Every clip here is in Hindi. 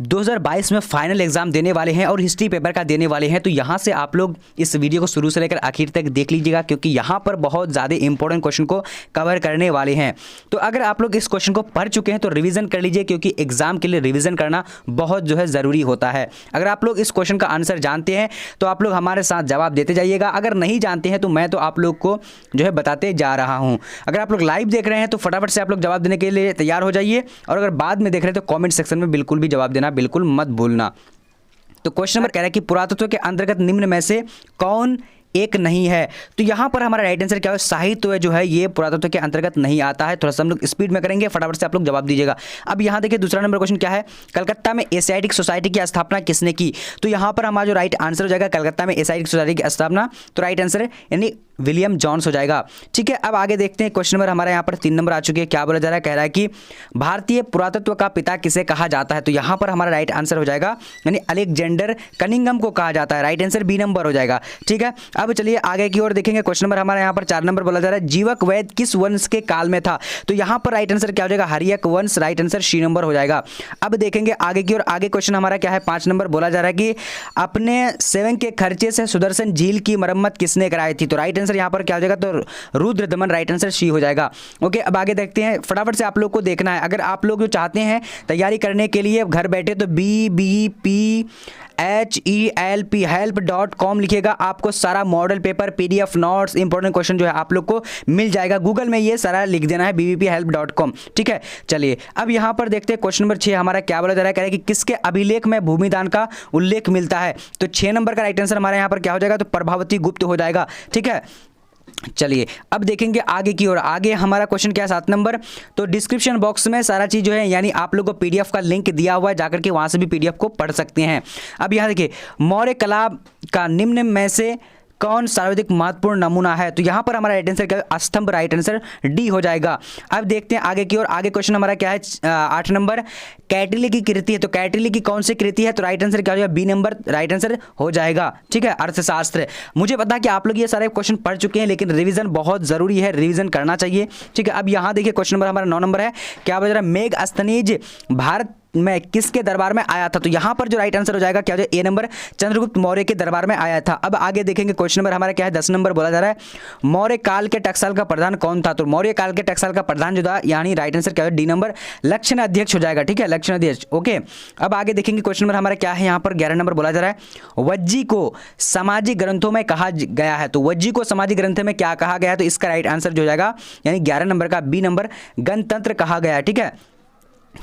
2022 में फाइनल एग्जाम देने वाले हैं और हिस्ट्री पेपर का देने वाले हैं। तो यहाँ से आप लोग इस वीडियो को शुरू से लेकर आखिर तक देख लीजिएगा, क्योंकि यहाँ पर बहुत ज़्यादा इंपॉर्टेंट क्वेश्चन को कवर करने वाले हैं। तो अगर आप लोग इस क्वेश्चन को पढ़ चुके हैं तो रिवीजन कर लीजिए, क्योंकि एग्जाम के लिए रिवीजन करना बहुत जो है ज़रूरी होता है। अगर आप लोग इस क्वेश्चन का आंसर जानते हैं तो आप लोग हमारे साथ जवाब देते जाइएगा, अगर नहीं जानते हैं तो मैं तो आप लोग को जो है बताते जा रहा हूँ। अगर आप लोग लाइव देख रहे हैं तो फटाफट से आप लोग जवाब देने के लिए तैयार हो जाइए, और अगर बाद में देख रहे हैं तो कॉमेंट सेक्शन में बिल्कुल भी जवाब देना बिल्कुल मत भूलना। तो क्वेश्चन नंबर कह रहा है कि पुरातत्व के अंतर्गत निम्न में से कौन एक नहीं है। तो यहाँ पर हमारा राइट आंसर क्या है, साहित्य जो है ये पुरातत्व के अंतर्गत नहीं आता है। थोड़ा सा हम लोग स्पीड में करेंगे, फटाफट से आप लोग जवाब दीजिएगा। अब यहाँ देखिए दूसरा नंबर क्वेश्चन क्या है, कलकत्ता में एशियाटिक सोसाइटी की स्थापना किसने की। तो यहाँ पर हमारा जो राइट आंसर हो जाएगा कलकत्ता में एशियाटिक सोसाइटी की स्थापना, तो राइट आंसर यानी विलियम जॉन्स हो जाएगा। ठीक है, अब आगे देखते हैं क्वेश्चन नंबर हमारे यहाँ पर 3 नंबर आ चुके हैं। क्या बोला जा रहा है, कह रहा है कि भारतीय पुरातत्व का पिता किसे कहा जाता है। तो यहाँ पर हमारा राइट आंसर हो जाएगा यानी अलेक्जेंडर कनिंघम को कहा जाता है। राइट आंसर बी नंबर हो जाएगा। ठीक है, अब चलिए आगे की ओर देखेंगे। क्वेश्चन नंबर हमारे यहाँ पर 4 नंबर बोला जा रहा है, जीवक वैद्य किस वंश के काल में था। तो यहाँ पर राइट आंसर क्या हो जाएगा, हर्यक वंश। राइट आंसर सी नंबर हो जाएगा। अब देखेंगे आगे की ओर। आगे क्वेश्चन हमारा क्या है, 5 नंबर बोला जा रहा है कि अपने सेवन के खर्चे से सुदर्शन झील की मरम्मत किसने कराई थी। तो राइट आंसर यहाँ पर क्या हो जाएगा, तो रुद्रदमन। राइट आंसर सी हो जाएगा। ओके, अब आगे देखते हैं। फटाफट से आप लोग को देखना है, अगर आप लोग जो चाहते हैं तैयारी करने के लिए घर बैठे तो BBPHELP help.com लिखिएगा, आपको सारा model paper, PDF notes, important question जो है आप लोग को मिल जाएगा। गूगल में ये सारा लिख देना है BBPHelp.com। ठीक है, चलिए अब यहाँ पर देखते हैं क्वेश्चन नंबर 6 हमारा क्या बोला जा रहा है, कह रहा है कि किसके अभिलेख में भूमिदान का उल्लेख मिलता है। तो 6 नंबर का राइट आंसर हमारे यहाँ पर क्या हो जाएगा, तो प्रभावती गुप्त हो जाएगा। ठीक है, चलिए अब देखेंगे आगे की ओर। आगे हमारा क्वेश्चन क्या है, 7 नंबर। तो डिस्क्रिप्शन बॉक्स में सारा चीज़ जो है यानी आप लोगों को PDF का लिंक दिया हुआ है, जाकर के वहाँ से भी PDF को पढ़ सकते हैं। अब यहाँ देखिए, मौर्य कला का निम्न में से कौन सर्वाधिक महत्वपूर्ण नमूना है। तो यहाँ पर हमारा राइट आंसर क्या है, स्तंभ। राइट आंसर डी हो जाएगा। अब देखते हैं आगे की ओर। आगे क्वेश्चन हमारा क्या है, 8 नंबर, कैटिली की कृति है। तो कैटिली की कौन सी कृति है। तो राइट आंसर क्या हो जाएगा, बी नंबर। राइट आंसर हो जाएगा। ठीक है, अर्थशास्त्र। मुझे पता है कि आप लोग ये सारे क्वेश्चन पढ़ चुके हैं, लेकिन रिवीजन बहुत जरूरी है, रिवीजन करना चाहिए। ठीक है, अब यहाँ देखिए क्वेश्चन नंबर हमारा 9 नंबर है। क्या बता रहा है, मेघस्थनीज भारत में किसके दरबार में आया था। तो यहाँ पर जो राइट आंसर हो जाएगा क्या हो जाएगा, ए नंबर, चंद्रगुप्त मौर्य के दरबार में आया था। अब आगे देखेंगे क्वेश्चन नंबर हमारा क्या है, 10 नंबर बोला जा रहा है, मौर्य काल के टकसाल का प्रधान कौन था। तो मौर्य काल के टकसाल का प्रधान जो था यानी राइट आंसर क्या है, डी नंबर, लक्षण अध्यक्ष हो जाएगा। ठीक है, लक्षण अध्यक्ष। ओके, अब आगे देखेंगे क्वेश्चन नंबर हमारा क्या है, यहाँ पर 11 नंबर बोला जा रहा है, वज्जी को सामाजिक ग्रंथों में कहा गया है। तो वज्जी को सामाजिक ग्रंथ में क्या कहा गया है। तो इसका राइट आंसर जो हो जाएगा यानी 11 नंबर का बी नंबर, गणतंत्र कहा गया है। ठीक है,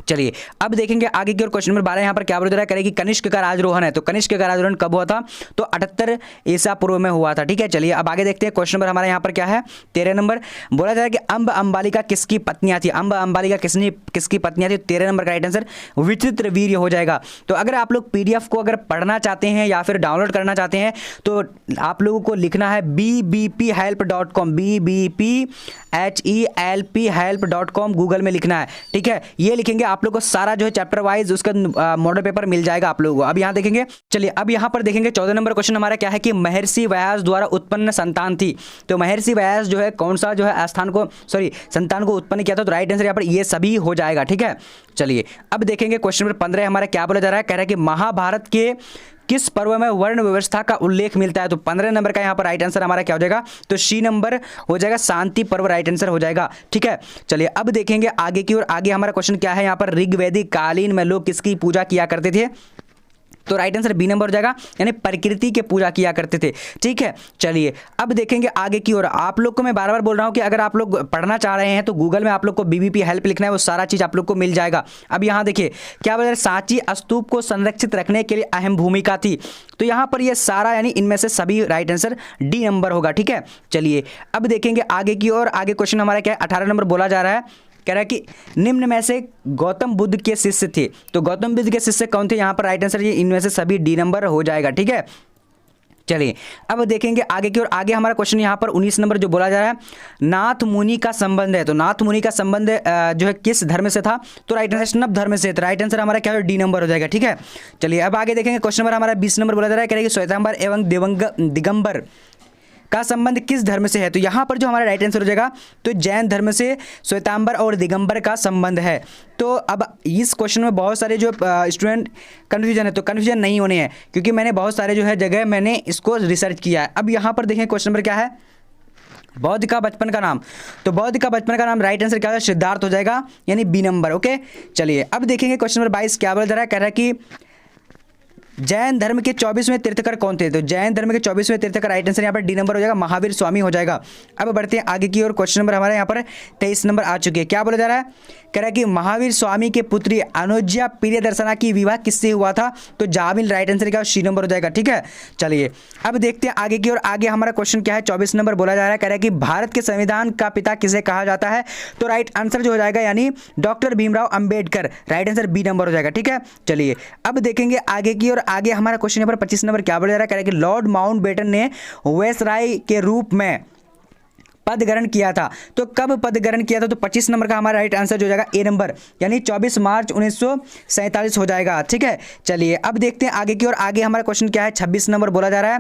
चलिए अब देखेंगे आगे की ओर। क्वेश्चन नंबर 12 यहाँ पर क्या बोला जा रहा है, करेगी कनिष्क का राजरोहण है। तो कनिष्क का राजरोहण कब हुआ था। तो 78 ईसा पूर्व में हुआ था। ठीक है, चलिए अब आगे देखते हैं। क्वेश्चन नंबर हमारे यहाँ पर क्या है, 13 नंबर बोला जा रहा है कि अम्ब अंबालिका किसकी पत्नियां थी। अम्ब अंबालिका किसकी पत्नियां थी। 13 नंबर का राइट आंसर विचित्र वीर्य हो जाएगा। तो अगर आप लोग PDF को अगर पढ़ना चाहते हैं या फिर डाउनलोड करना चाहते हैं तो आप लोगों को लिखना है BBPHelp.com, BBPHELP.com गूगल में लिखना है। ठीक है, ये लिखेंगे आप लोग को सारा जो है चैप्टर वाइज उसका मॉडल पेपर मिल जाएगा आप लोगों को। अब यहाँ देखेंगे, चलिए अब यहाँ पर देखेंगे 14 नंबर क्वेश्चन हमारा क्या है कि महर्षि व्यास द्वारा उत्पन्न संतान थी। तो महर्षि व्यास जो है कौन सा जो है संतान को उत्पन्न किया था। तो राइट आंसर यहाँ पर ये सभी हो जाएगा। ठीक है, चलिए अब देखेंगे क्वेश्चन नंबर 15 हमारा क्या बोला जा रहा है, कह रहा है कि महाभारत के किस पर्व में वर्ण व्यवस्था का उल्लेख मिलता है। तो 15 नंबर का यहाँ पर राइट आंसर हमारा क्या हो जाएगा, तो सी नंबर हो जाएगा, शांति पर्व। राइट आंसर हो जाएगा। ठीक है, चलिए अब देखेंगे आगे की ओर। आगे हमारा क्वेश्चन क्या है, यहाँ पर ऋग्वैदिक कालीन में लोग किसकी पूजा किया करते थे। तो राइट आंसर बी नंबर हो जाएगा यानी प्रकृति के पूजा किया करते थे। ठीक है, चलिए अब देखेंगे आगे की ओर। आप लोग को मैं बार बार बोल रहा हूं कि अगर आप लोग पढ़ना चाह रहे हैं तो गूगल में आप लोग को BBP हेल्प लिखना है, वो सारा चीज आप लोग को मिल जाएगा। अब यहाँ देखिए क्या बोल रहे हैं, सांची स्तूप को संरक्षित रखने के लिए अहम भूमिका थी। तो यहाँ पर ये सारा यानी इनमें से सभी राइट आंसर डी नंबर होगा। ठीक है, चलिए अब देखेंगे आगे की ओर। आगे क्वेश्चन हमारा क्या है, 18 नंबर बोला जा रहा है, कह रहा है कि निम्न में से गौतम बुद्ध के शिष्य थे। तो गौतम बुद्ध के शिष्य कौन थे, यहाँ पर राइट आंसर ये इनमें से सभी डी नंबर हो जाएगा। ठीक है, चलिए अब देखेंगे आगे की ओर। आगे हमारा क्वेश्चन यहाँ पर 19 नंबर जो बोला जा रहा है, नाथ मुनि का संबंध है। तो नाथ मुनि का संबंध जो है किस धर्म से था। तो राइट आंसर वैष्णव धर्म से। तो राइट आंसर हमारा क्या है, डी नंबर हो जाएगा। ठीक है, चलिए अब आगे देखेंगे क्वेश्चन नंबर हमारा 20 नंबर बोला जा रहा है, कह रहा है कि श्वेतांबर एवं दिगंबर का संबंध किस धर्म से है? तो यहाँ पर जो हमारा राइट आंसर हो जाएगा तो जैन धर्म से श्वेतांबर और दिगंबर का संबंध है। तो अब इस क्वेश्चन में बहुत सारे जो स्टूडेंट कन्फ्यूजन है, तो कन्फ्यूजन नहीं होने हैं क्योंकि मैंने बहुत सारे जो है जगह मैंने इसको रिसर्च किया है। अब यहाँ पर देखें क्वेश्चन नंबर क्या है, बौद्ध का बचपन का नाम। तो बौद्ध का बचपन का नाम राइट आंसर क्या होगा, सिद्धार्थ हो जाएगा, यानी बी नंबर। ओके चलिए अब देखेंगे क्वेश्चन नंबर 22 क्या बोला जा रहा है, कह रहा है कि जैन धर्म के 24वें तीर्थकर कौन थे? तो जैन धर्म के 24वें तीर्थकर राइट आंसर यहाँ पर डी नंबर हो जाएगा, महावीर स्वामी हो जाएगा। अब बढ़ते हैं आगे की ओर, क्वेश्चन नंबर हमारे यहाँ पर 23 नंबर आ चुके हैं। क्या बोला जा रहा है, कह रहा है कि महावीर स्वामी के पुत्री अनुज्या प्रियदर्शना की विवाह किससे हुआ था? तो जामिल राइट आंसर क्या सी नंबर हो जाएगा। ठीक है चलिए अब देखते हैं आगे की ओर। आगे हमारा क्वेश्चन क्या है, 24 नंबर बोला जा रहा है, कह रहा है कि भारत के संविधान का पिता किसे कहा जाता है? तो राइट आंसर जो हो जाएगा यानी doctor Bhimrao Ambedkar, right answer B number हो जाएगा। ठीक है चलिए अब देखेंगे आगे की ओर। आगे हमारा क्वेश्चन नंबर 25 नंबर क्या बोला जा रहा है, कह रहा है कि लॉर्ड माउंटबेटन ने वायसराय के रूप में पद ग्रहण किया था। तो कब पद ग्रहण किया था? तो 25 नंबर का हमारा राइट आंसर हो जाएगा ए नंबर, यानी 24 मार्च 1947 हो जाएगा। ठीक है चलिए अब देखते हैं आगे की ओर। आगे हमारा क्वेश्चन क्या है, 26 नंबर बोला जा रहा है,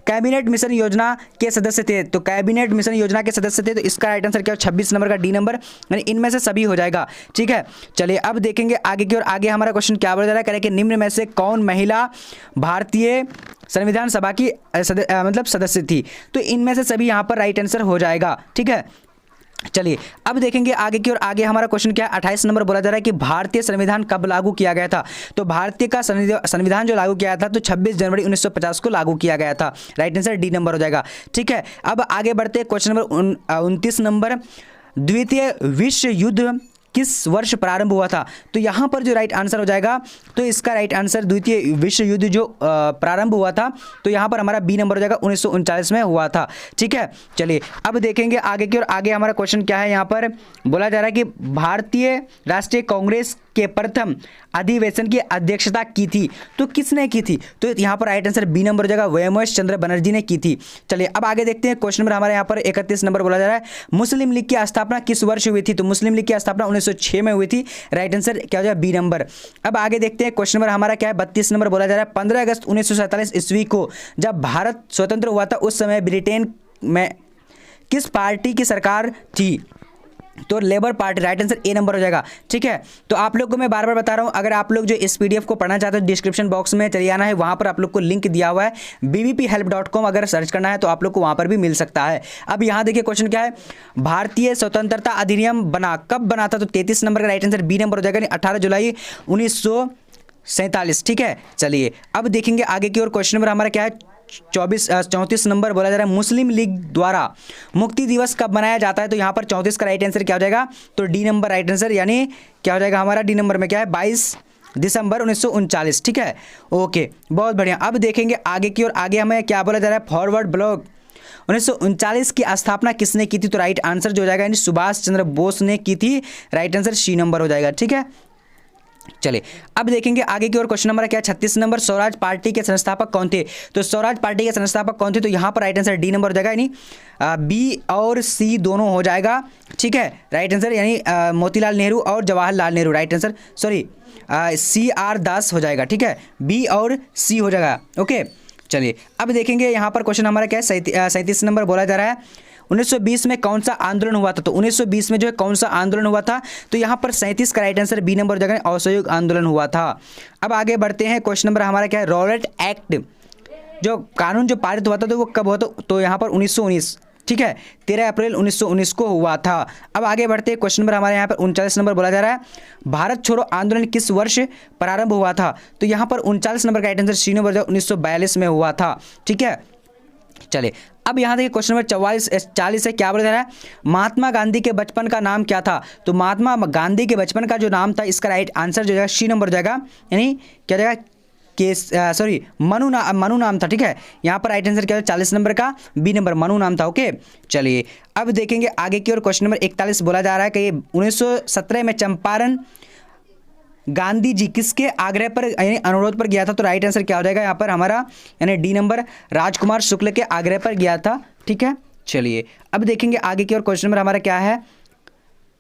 कैबिनेट मिशन योजना के सदस्य थे। तो कैबिनेट मिशन योजना के सदस्य थे, तो इसका राइट आंसर क्या है, 26 नंबर का डी नंबर, यानी इनमें से सभी हो जाएगा। ठीक है चलिए अब देखेंगे आगे की ओर। आगे हमारा क्वेश्चन क्या बोला जा रहा है, कह रहा है कि निम्न में से कौन महिला भारतीय संविधान सभा की मतलब सदस्य थी? तो इनमें से सभी यहाँ पर राइट आंसर हो जाएगा। ठीक है चलिए अब देखेंगे आगे की ओर। आगे हमारा क्वेश्चन क्या है, 28 नंबर बोला जा रहा है कि भारतीय संविधान कब लागू किया गया था? तो भारतीय का संविधान जो लागू किया था तो 26 जनवरी 1950 को लागू किया गया था, राइट आंसर डी नंबर हो जाएगा। ठीक है अब आगे बढ़ते हैं क्वेश्चन नंबर 29 नंबर, द्वितीय विश्व युद्ध किस वर्ष प्रारंभ हुआ था? तो यहाँ पर जो राइट आंसर हो जाएगा तो इसका राइट आंसर द्वितीय विश्व युद्ध जो प्रारंभ हुआ था तो यहाँ पर हमारा बी नंबर हो जाएगा, 1939 में हुआ था। ठीक है चलिए अब देखेंगे आगे की ओर। आगे हमारा क्वेश्चन क्या है, यहाँ पर बोला जा रहा है कि भारतीय राष्ट्रीय कांग्रेस के प्रथम अधिवेशन की अध्यक्षता की थी। तो किसने की थी? तो यहाँ पर राइट आंसर बी नंबर हो जाएगा, व्योमेश चंद्र बनर्जी ने की थी। चलिए अब आगे देखते हैं क्वेश्चन नंबर हमारे यहाँ पर 31 नंबर बोला जा रहा है, मुस्लिम लीग की स्थापना किस वर्ष हुई थी? तो मुस्लिम लीग की स्थापना 1906 में हुई थी, राइट आंसर क्या हो जाएगा, बी नंबर। अब आगे देखते हैं क्वेश्चन नंबर हमारा क्या है, 32 नंबर बोला जा रहा है, 15 अगस्त 1947 ईस्वी को जब भारत स्वतंत्र हुआ था उस समय ब्रिटेन में किस पार्टी की सरकार थी? तो labour party, right answer A number हो जाएगा। ठीक है तो आप लोग को मैं बार बार बता रहा हूं, अगर आप लोग जो इस पीडीएफ को पढ़ना चाहते हो डिस्क्रिप्शन बॉक्स में चले आना है, वहां पर आप लोग को लिंक दिया हुआ है bbphelp.com, अगर सर्च करना है तो आप लोग को वहां पर भी मिल सकता है। अब यहां देखिए क्वेश्चन क्या है, भारतीय स्वतंत्रता अधिनियम बना कब बना था? तो 33 नंबर का राइट आंसर बी नंबर हो जाएगा, 18 जुलाई 1947। ठीक है चलिए अब देखेंगे आगे की ओर। क्वेश्चन नंबर हमारा क्या है, 34 नंबर बोला जा रहा है, मुस्लिम लीग द्वारा मुक्ति दिवस कब मनाया जाता है? तो यहाँ पर 34 का राइट आंसर क्या हो जाएगा, तो डी नंबर राइट आंसर, यानी क्या हो जाएगा हमारा डी नंबर में क्या है, 22 दिसंबर 1939। ठीक है ओके बहुत बढ़िया। अब देखेंगे आगे की ओर। आगे हमें क्या बोला जा रहा है, फॉरवर्ड ब्लॉक 1939 की स्थापना किसने की थी? तो राइट आंसर जो हो जाएगा यानी सुभाष चंद्र बोस ने की थी, राइट आंसर सी नंबर हो जाएगा। ठीक है चलिए अब देखेंगे आगे की ओर। क्वेश्चन नंबर क्या है, 36 नंबर, स्वराज पार्टी के संस्थापक कौन थे? तो स्वराज पार्टी के संस्थापक कौन थे? तो यहाँ पर राइट आंसर डी नंबर हो जाएगा, यानी बी और सी दोनों हो जाएगा। ठीक है राइट आंसर, यानी मोतीलाल नेहरू और Jawaharlal Nehru, right answer sorry CR दास हो जाएगा। ठीक है बी और सी हो जाएगा। ओके चलिए अब देखेंगे यहाँ पर क्वेश्चन हमारा क्या है, 37 नंबर बोला जा रहा है, 1920 में कौन सा आंदोलन हुआ था? तो 1920 में जो है कौन सा आंदोलन हुआ था? तो यहाँ पर 37 का राइट आंसर बी नंबर हो जाएगा, असहयोग आंदोलन हुआ था। अब आगे बढ़ते हैं, क्वेश्चन नंबर हमारा क्या है, रॉलेट एक्ट जो कानून जो पारित हुआ था तो वो कब हुआ था? तो यहाँ पर 1919। ठीक है 13 अप्रैल 1919 को हुआ था। अब आगे बढ़ते हैं, क्वेश्चन नंबर हमारे यहाँ पर 39 नंबर बोला जा रहा है, भारत छोड़ो आंदोलन किस वर्ष प्रारंभ हुआ था? तो यहाँ पर 39 नंबर का राइट आंसर सी नंबर 1942 में हुआ था। ठीक है चलिए अब यहाँ देखिए क्वेश्चन नंबर 40 है, क्या बोला जा रहा है, महात्मा गांधी के बचपन का नाम क्या था? तो महात्मा गांधी के बचपन का जो नाम था इसका राइट आंसर जो है सी नंबर हो जाएगा, यानी क्या जाएगा मनु नाम था। ठीक है यहाँ पर राइट आंसर क्या है, 40 नंबर का बी नंबर मनु नाम था। ओके चलिए अब देखेंगे आगे की ओर। क्वेश्चन नंबर 41 बोला जा रहा है कि 1917 में चंपारण गांधी जी किसके आग्रह पर यानी अनुरोध पर गया था? तो राइट आंसर क्या हो जाएगा यहाँ पर हमारा, यानी डी नंबर, राजकुमार शुक्ल के आग्रह पर गया था। ठीक है चलिए अब देखेंगे आगे की ओर। क्वेश्चन नंबर हमारा क्या है,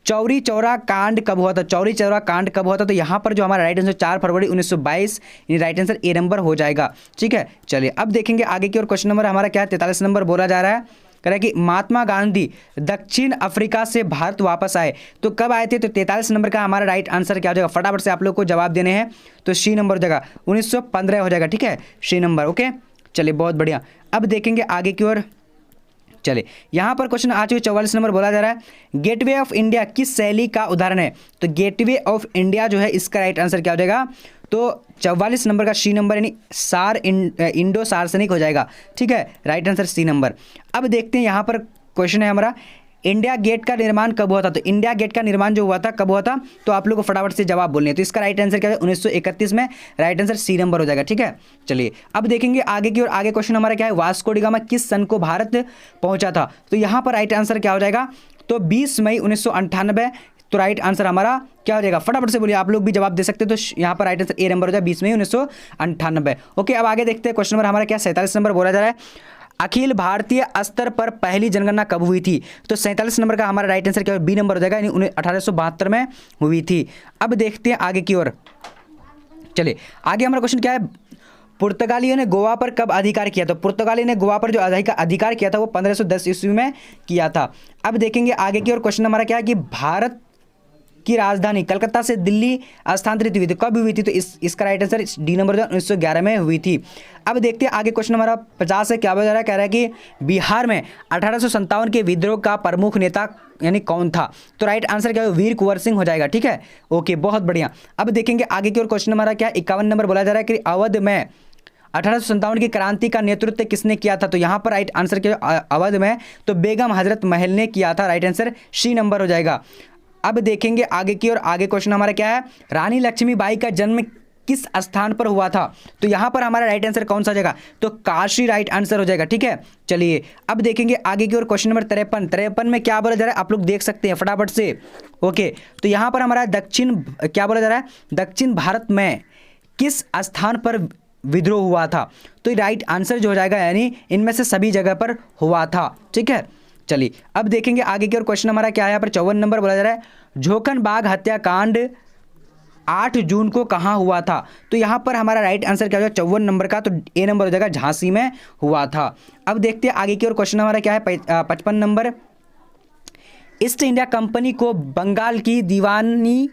चौरी चौरा कांड कब हुआ था? चौरी चौरा कांड कब हुआ था? तो यहाँ पर जो हमारा राइट आंसर 4 फरवरी 1922, यानी राइट आंसर ए नंबर हो जाएगा। ठीक है, चलिए अब देखेंगे आगे की ओर। क्वेश्चन नंबर हमारा क्या है? 43 नंबर बोला जा रहा है, कह रहा है कि महात्मा गांधी दक्षिण अफ्रीका से भारत वापस आए तो कब आए थे? तो 43 नंबर का हमारा राइट आंसर क्या हो जाएगा? फटाफट से आप लोग को जवाब देने हैं, तो सी नंबर हो जाएगा, 1915 हो जाएगा। ठीक है, सी नंबर। ओके, चलिए बहुत बढ़िया। अब देखेंगे आगे की ओर। चलिए यहाँ पर क्वेश्चन आ चुके 44 नंबर बोला जा रहा है, गेटवे ऑफ इंडिया किस शैली का उदाहरण है? तो गेटवे ऑफ इंडिया जो है इसका राइट आंसर क्या हो जाएगा? तो 44 नंबर का सी नंबर, यानी इंडो सार्वजनिक हो जाएगा। ठीक है, राइट आंसर सी नंबर। अब देखते हैं यहाँ पर क्वेश्चन है हमारा, इंडिया गेट का निर्माण कब हुआ था? तो इंडिया गेट का निर्माण जो हुआ था कब हुआ था? तो आप लोग को फटाफट से जवाब बोलने हैं। तो इसका राइट आंसर क्या है? 1931 में, राइट आंसर सी नंबर हो जाएगा। ठीक है, चलिए अब देखेंगे आगे की ओर। आगे क्वेश्चन हमारा क्या है? वास्को डी गामा किस सन को भारत पहुंचा था? तो यहाँ पर राइट आंसर क्या हो जाएगा? तो 20 मई 1998। तो राइट आंसर हमारा क्या हो जाएगा? फटाफट से बोलिए, आप लोग भी जवाब दे सकते हैं। तो यहाँ पर राइट आंसर ए नंबर हो जाएगा, 20 मई 1998। ओके, अब आगे देखते हैं। क्वेश्चन नंबर हमारा क्या? 47 नंबर बोला जा रहा है, अखिल भारतीय स्तर पर पहली जनगणना कब हुई थी? तो 47 नंबर का हमारा राइट आंसर क्या है? बी नंबर हो जाएगा, यानी 1872 में हुई थी। अब देखते हैं आगे की ओर। चलिए आगे हमारा क्वेश्चन क्या है? पुर्तगालियों ने गोवा पर कब अधिकार किया? तो पुर्तगाली ने गोवा पर जो अधिकार किया था वो 1510 ईस्वी में किया था। अब देखेंगे आगे की ओर। क्वेश्चन हमारा क्या है कि भारत की राजधानी कलकत्ता से दिल्ली स्थानांतरित हुई थी, कब हुई थी? तो इसका राइट आंसर डी नंबर 1911 में हुई थी। अब देखते हैं आगे। क्वेश्चन हमारा 50 से क्या बोला जा रहा है? कह रहा है कि बिहार में 1857 के विद्रोह का प्रमुख नेता यानी कौन था? तो राइट आंसर क्या है? वीर कुंवर सिंह हो जाएगा। ठीक है, ओके, बहुत बढ़िया। अब देखेंगे आगे की ओर। क्वेश्चन हमारा क्या? 51 नंबर बोला जा रहा है कि अवध में 1857 की क्रांति का नेतृत्व किसने किया था? तो यहाँ पर राइट आंसर क्या? अवध में तो बेगम हजरत महल ने किया था। राइट आंसर सी नंबर हो जाएगा। अब देखेंगे आगे की ओर। आगे क्वेश्चन हमारा क्या है? रानी लक्ष्मीबाई का जन्म किस स्थान पर हुआ था? तो यहाँ पर हमारा राइट आंसर कौन सा हो जाएगा? तो काशी राइट आंसर हो जाएगा। ठीक है, चलिए अब देखेंगे आगे की ओर। क्वेश्चन नंबर 53 में क्या बोला जा रहा है? आप लोग देख सकते हैं फटाफट से। ओके, तो यहाँ पर हमारा क्या बोला जा रहा है? दक्षिण भारत में किस स्थान पर विद्रोह हुआ था? तो राइट आंसर जो हो जाएगा, यानी इनमें से सभी जगह पर हुआ था। ठीक है, चलिए अब देखेंगे आगे की ओर। क्वेश्चन हमारा क्या है? यहाँ पर 54 नंबर बोला जा रहा है, झोकन बाग हत्याकांड 8 जून को कहाँ हुआ था? तो यहाँ पर हमारा राइट आंसर क्या हो जाएगा? 54 नंबर का, तो ए नंबर हो जाएगा, झांसी में हुआ था। अब देखते हैं आगे की ओर। क्वेश्चन हमारा क्या है? 55 नंबर, ईस्ट इंडिया कंपनी को बंगाल की दीवानी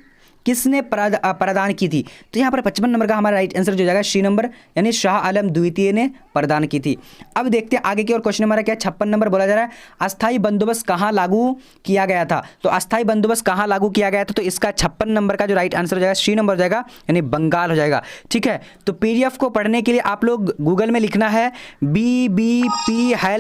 किसने प्रदान की थी? तो यहाँ पर 55 नंबर का हमारा राइट आंसर जो जाएगा सी नंबर, यानी शाह आलम द्वितीय ने प्रदान की थी। अब देखते हैं आगे की ओर। क्वेश्चन हमारा क्या है? 56 नंबर बोला जा रहा है, अस्थाई बंदोबस्त कहाँ लागू किया गया था? तो अस्थाई बंदोबस्त कहाँ लागू किया गया था? तो इसका 56 नंबर का जो राइट आंसर हो जाएगा सी नंबर हो जाएगा, यानी बंगाल हो जाएगा। ठीक है, तो PDF को पढ़ने के लिए आप लोग गूगल में लिखना है bbphelp.com।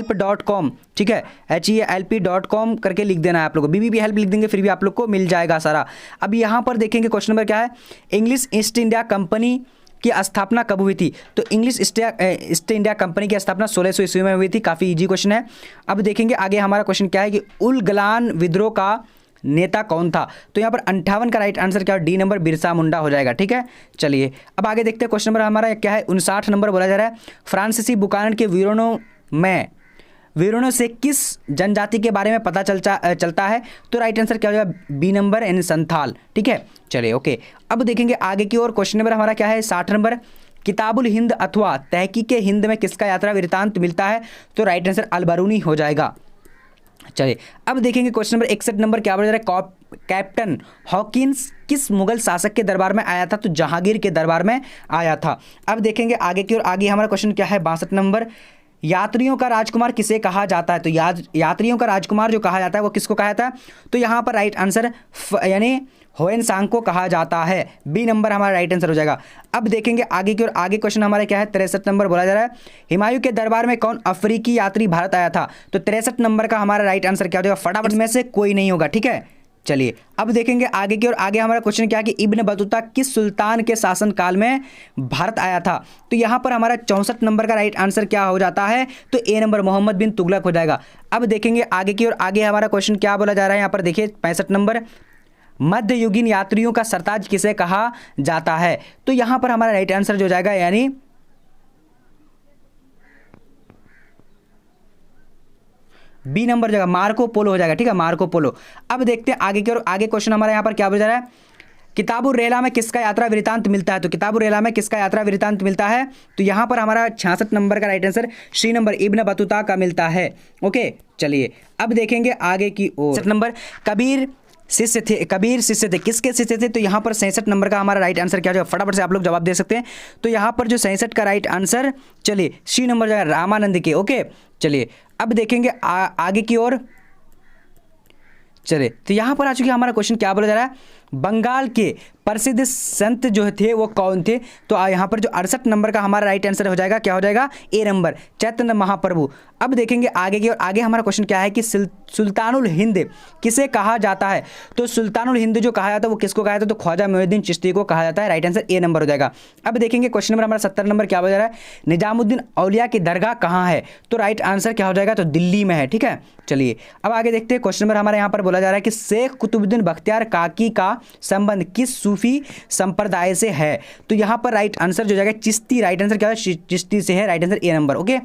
ठीक है, HELP.com करके लिख देना है आप लोग को। BBP हेल्प लिख देंगे फिर भी आप लोग को मिल जाएगा सारा। अब यहाँ पर देखेंगे क्वेश्चन नंबर क्या है? इंग्लिश ईस्ट इंडिया कंपनी की स्थापना कब हुई थी? तो इंग्लिश ईस्ट इंडिया कंपनी की स्थापना 1600 ईस्वी में हुई थी। काफ़ी इजी क्वेश्चन है। अब देखेंगे आगे हमारा क्वेश्चन क्या है कि उलगलान विद्रोह का नेता कौन था? तो यहाँ पर 58 का राइट आंसर क्या है? डी नंबर, बिरसा मुंडा हो जाएगा। ठीक है, चलिए अब आगे देखते हैं। क्वेश्चन नंबर हमारा क्या है? 59 नंबर बोला जा रहा है, फ्रांसीसी बुकानन के वीरों से किस जनजाति के बारे में पता चलता है? तो राइट आंसर क्या हो जाएगा? बी नंबर, यानी संथाल। ठीक है, चलिए ओके। अब देखेंगे आगे की ओर। क्वेश्चन नंबर हमारा क्या है? 60 नंबर, किताबुल हिंद अथवा तहकीके हिंद में किसका यात्रा वृत्तांत मिलता है? तो राइट आंसर अलबरूनी हो जाएगा। चलिए अब देखेंगे क्वेश्चन नंबर 61 नंबर क्या बोला जा रहा है? कैप्टन हॉकिंस किस मुगल शासक के दरबार में आया था? तो जहांगीर के दरबार में आया था। अब देखेंगे आगे की ओर। आगे हमारा क्वेश्चन क्या है? 62 नंबर, यात्रियों का राजकुमार किसे कहा जाता है? तो यात्रियों का राजकुमार जो कहा जाता है वो किसको कहा जाता है? तो यहाँ पर राइट आंसर यानी होएनसांग को कहा जाता है। बी नंबर हमारा राइट आंसर हो जाएगा। अब देखेंगे आगे की ओर। आगे क्वेश्चन हमारा क्या है? 63 नंबर बोला जा रहा है, हुमायूं के दरबार में कौन अफ्रीकी यात्री भारत आया था? तो 63 नंबर का हमारा राइट आंसर क्या हो जाएगा? फटाफट में से कोई नहीं होगा। ठीक है, चलिए अब देखेंगे आगे की ओर। आगे हमारा क्वेश्चन क्या है कि इब्न बतूता किस सुल्तान के शासनकाल में भारत आया था? तो यहाँ पर हमारा 64 नंबर का राइट आंसर क्या हो जाता है? तो ए नंबर, मोहम्मद बिन तुगलक हो जाएगा। अब देखेंगे आगे की ओर। आगे हमारा क्वेश्चन क्या बोला जा रहा है? यहाँ पर देखिए 65 नंबर, मध्ययुगीन यात्रियों का सरताज किसे कहा जाता है? तो यहाँ पर हमारा राइट आंसर जो जाएगा, यानी बी नंबर हो जाएगा, मार्को पोलो हो जाएगा, ठीक है, मार्को पोलो। अब देखते हैं आगे की ओर, आगे क्वेश्चन हमारे यहाँ पर क्या बोला जा रहा है, किताबुर रेला में किसका यात्रा वृत्तांत मिलता है, तो किताबुर रेला में किसका यात्रा वृत्तांत मिलता है, तो यहाँ पर हमारा 66 नंबर का right answer C number Ibn Battuta का मिलता है। ओके, चलिए अब देखेंगे आगे की ओर। 67 नंबर, कबीर शिष्य थे, किसके शिष्य थे, तो यहाँ पर 67 नंबर का हमारा राइट आंसर क्या हो जाएगा, फटाफट से आप लोग जवाब दे सकते हैं। तो यहाँ पर जो 67 का राइट आंसर, चलिए सी नंबर जाएगा, रामानंद के। ओके, चलिए अब देखेंगे आगे की ओर। चलिए तो यहाँ पर आ चुके हमारा क्वेश्चन क्या बोला जा रहा है, बंगाल के प्रसिद्ध संत जो थे वो कौन थे, तो यहाँ पर जो 68 नंबर का हमारा राइट आंसर हो जाएगा, क्या हो जाएगा, ए नंबर, चैतन्य महाप्रभु। अब देखेंगे आगे की और आगे हमारा क्वेश्चन क्या है कि सुल्तानुल हिंद किसे कहा जाता है, तो सुल्तानुल हिंद जो कहा जाता है वो किसको कहा जाता है, तो ख्वाजा मोइनुद्दीन चिश्ती को कहा जाता है, राइट आंसर ए नंबर हो जाएगा। अब देखेंगे क्वेश्चन नंबर हमारा 70 नंबर क्या बोला जा रहा है, निजामुद्दीन औलिया की दरगाह कहाँ है, तो राइट आंसर क्या हो जाएगा, तो दिल्ली में है, ठीक है। चलिए अब आगे देखते हैं क्वेश्चन नंबर हमारे यहाँ पर बोला जा रहा है कि शेख कुतुबुद्दीन बख्तियार काकी का संबंध किस सूफी संप्रदाय से है, तो यहाँ पर राइट आंसर जो जाएगा चिश्ती, राइट आंसर क्या है, चिश्ती से है, right answer A number. Okay,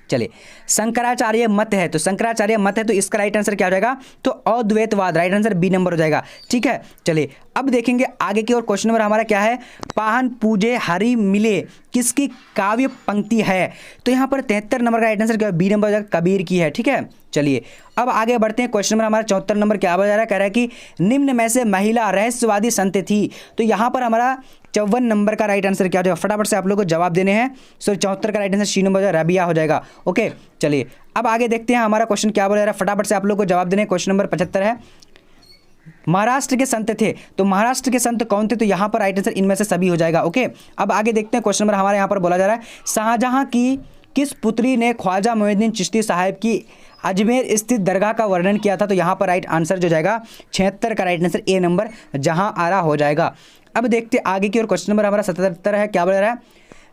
चलिए शंकराचार्य मत है, तो शंकराचार्य मत है तो इसका राइट आंसर क्या हो जाएगा, तो अद्वैतवाद, राइट आंसर बी नंबर हो जाएगा, ठीक है। चलिए अब देखेंगे आगे की ओर, क्वेश्चन नंबर हमारा क्या है, पाहन पूजे हरि मिले किसकी काव्य पंक्ति है, तो यहाँ पर 73 नंबर का राइट आंसर क्या है, बी नंबर हो जाएगा, कबीर की है, ठीक है। चलिए अब आगे बढ़ते हैं, क्वेश्चन नंबर हमारा 74 नंबर क्या बोला जा रहा है, कह रहा है कि निम्न में से महिला रहस्यवादी संत थी, तो यहाँ पर हमारा 54 नंबर का राइट आंसर क्या हो जाएगा, फटाफट से आप लोगों को जवाब देने हैं। सो 74 का right answer C number Rabia हो जाएगा। ओके, चलिए अब आगे देखते हैं हमारा क्वेश्चन क्या बोला जा रहा है, फटाफट से आप लोगों को जवाब देने हैं। क्वेश्चन नंबर 75 है, महाराष्ट्र के संत थे, तो महाराष्ट्र के संत कौन थे, तो यहाँ पर राइट आंसर इनमें से सभी हो जाएगा। ओके, अब आगे देखते हैं क्वेश्चन नंबर हमारे यहाँ पर बोला जा रहा है, शाहजहां की किस पुत्री ने ख्वाजा मोइनुद्दीन चिश्ती साहब की अजमेर स्थित दरगाह का वर्णन किया था, तो यहाँ पर राइट आंसर जो जाएगा 76 का राइट आंसर ए नंबर जहां आरा हो जाएगा। अब देखते आगे की ओर, क्वेश्चन नंबर हमारा 77 है, क्या बोल रहा है,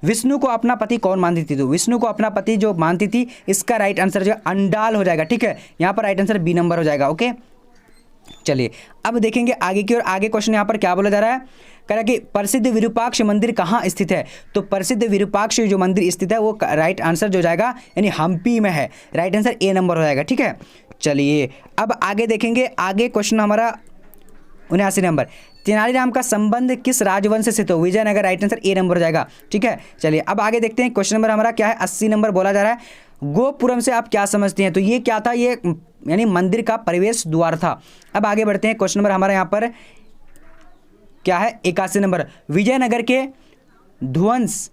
विष्णु को अपना पति कौन मानती थी, तो विष्णु को अपना पति जो मानती थी इसका राइट आंसर जो अंडाल हो जाएगा, ठीक है, यहाँ पर राइट आंसर बी नंबर हो जाएगा। ओके, चलिए अब देखेंगे आगे की ओर, आगे क्वेश्चन यहाँ पर क्या बोला जा रहा है, कह रहा है कि प्रसिद्ध विरूपाक्ष मंदिर कहाँ स्थित है, तो प्रसिद्ध विरूपाक्ष जो मंदिर स्थित है वो राइट आंसर जो जाएगा यानी हम्पी में है, राइट आंसर ए नंबर हो जाएगा, ठीक है। चलिए अब आगे देखेंगे, आगे क्वेश्चन हमारा 79 नंबर, तेनालीराम का संबंध किस राजवंश से, तो Vijayanagar, right answer A number हो जाएगा, ठीक है। चलिए अब आगे देखते हैं, क्वेश्चन नंबर हमारा क्या है, 80 नंबर बोला जा रहा है, गोपुरम से आप क्या समझते हैं, तो ये क्या था, ये यानी मंदिर का प्रवेश द्वार था। अब आगे बढ़ते हैं, क्वेश्चन नंबर हमारे यहाँ पर क्या है, 81 नंबर, विजयनगर के ध्वंस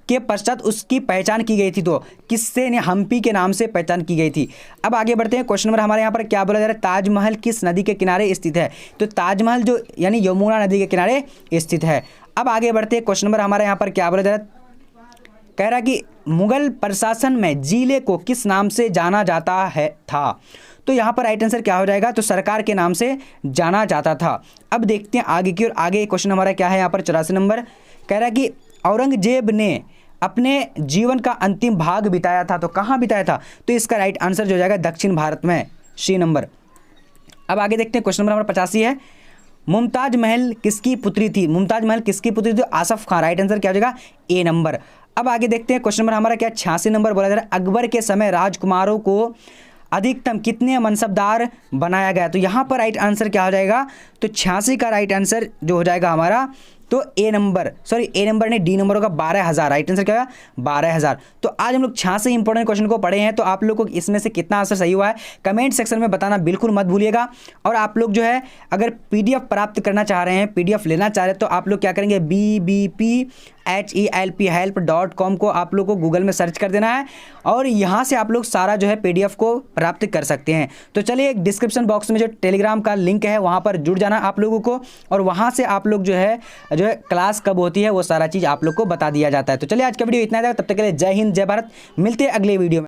के पश्चात उसकी पहचान की गई थी, तो किससे ने, हम्पी के नाम से पहचान की गई थी। अब आगे बढ़ते हैं, क्वेश्चन नंबर हमारे यहाँ पर क्या बोला जा रहा है, ताजमहल किस नदी के किनारे स्थित है, तो ताजमहल जो यानी यमुना नदी के किनारे स्थित है। अब आगे बढ़ते हैं, क्वेश्चन नंबर हमारे यहाँ पर क्या बोला जा रहा है, कह रहा कि मुगल प्रशासन में जिले को किस नाम से जाना जाता है था, तो यहाँ पर राइट आंसर क्या हो जाएगा, तो सरकार के नाम से जाना जाता था। अब देखते हैं आगे की ओर, आगे क्वेश्चन हमारा क्या है यहाँ पर 84 नंबर, कह रहा कि औरंगजेब ने अपने जीवन का अंतिम भाग बिताया था, तो कहाँ बिताया था, तो इसका राइट आंसर जो जाएगा दक्षिण भारत में, सी नंबर। अब आगे देखते हैं, क्वेश्चन नंबर हमारा 85 है, मुमताज महल किसकी पुत्री थी, मुमताज महल किसकी पुत्री थी, आसफ खान, राइट आंसर क्या हो जाएगा, ए नंबर। अब आगे देखते हैं, क्वेश्चन नंबर हमारा क्या 86 नंबर बोला जा रहा है, अकबर के समय राजकुमारों को अधिकतम कितने मनसबदार बनाया गया, तो यहाँ पर राइट आंसर क्या हो जाएगा, तो 86 का राइट आंसर जो हो जाएगा हमारा, तो ए नंबर, सॉरी ए नंबर ने डी नंबर होगा 12,000, राइट आंसर क्या होगा 12,000। तो आज हम लोग 66 इंपॉर्टेंट क्वेश्चन को पढ़े हैं, तो आप लोग को इसमें से कितना आंसर सही हुआ है कमेंट सेक्शन में बताना बिल्कुल मत भूलिएगा। और आप लोग जो है अगर पीडीएफ प्राप्त करना चाह रहे हैं, पीडीएफ लेना चाह रहे हैं, तो आप लोग क्या करेंगे, BBPHELP.com को आप लोग को गूगल में सर्च कर देना है और यहाँ से आप लोग सारा जो है पीडीएफ को प्राप्त कर सकते हैं। तो चलिए डिस्क्रिप्शन बॉक्स में जो टेलीग्राम का लिंक है वहाँ पर जुड़ जाना आप लोगों को, और वहाँ से आप लोग जो है क्लास कब होती है वो सारा चीज़ आप लोग को बता दिया जाता है। तो चलिए आज का वीडियो इतना है, तब तक के लिए जय हिंद जय भारत, मिलते हैं अगले वीडियो में।